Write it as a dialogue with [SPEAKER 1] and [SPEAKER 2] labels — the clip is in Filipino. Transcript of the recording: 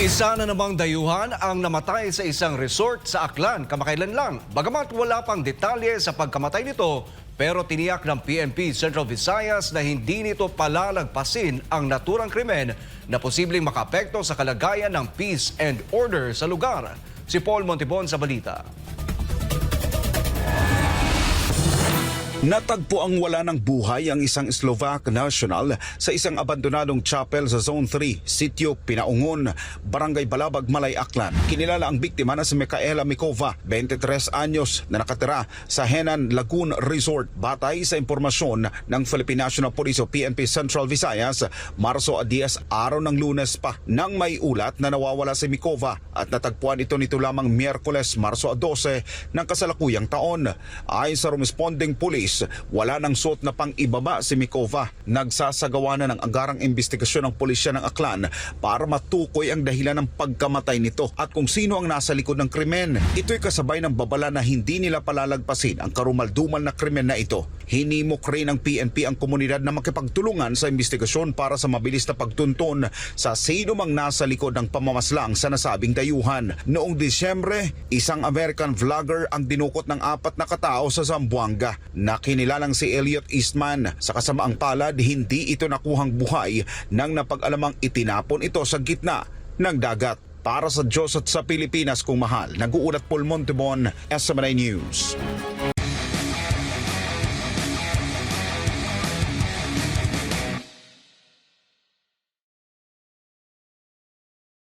[SPEAKER 1] Isa na namang dayuhan ang namatay sa isang resort sa Aklan kamakailan lang. Bagamat wala pang detalye sa pagkamatay nito, pero tiniyak ng PNP Central Visayas na hindi nito palalagpasin ang naturang krimen na posibleng makaapekto sa kalagayan ng peace and order sa lugar. Si Paul Montibon sa balita.
[SPEAKER 2] Natagpo ang wala ng buhay ang isang Slovak national sa isang abandonadong chapel sa Zone 3, Sitio Pinaungon, Barangay Balabag, Malay, Aklan. Kinilala ang biktima na si Micaela Mikova, 23 anyos, na nakatira sa Henan Lagoon Resort. Batay sa impormasyon ng Philippine National Police o PNP Central Visayas, Marso 10, araw ng Lunes pa, nang may ulat na nawawala si Mikova at natagpuan ito nito lamang Miyerkules, Marso 12 ng kasalukuyang taon. Ayon sa responding police, wala nang suot na pang-ibaba si Mikova. Nagsasagawa na ng agarang investigasyon ng pulisya ng Aklan para matukoy ang dahilan ng pagkamatay nito at kung sino ang nasa likod ng krimen. Ito'y kasabay ng babala na hindi nila palalagpasin ang karumaldumal na krimen na ito. Hinimok rin ng PNP ang komunidad na makipagtulungan sa investigasyon para sa mabilis na pagtuntun sa sino mang nasa likod ng pamamaslang sa nasabing dayuhan. Noong Disyembre, isang American vlogger ang dinukot ng 4 na katao sa Zamboanga. Kinilalang si Elliot Eastman. Sa kasamaang palad, hindi ito nakuhang buhay nang napag-alamang itinapon ito sa gitna ng dagat. Para sa Diyos at sa Pilipinas kung mahal, nag-uulat Paul Montibon, SMNI News.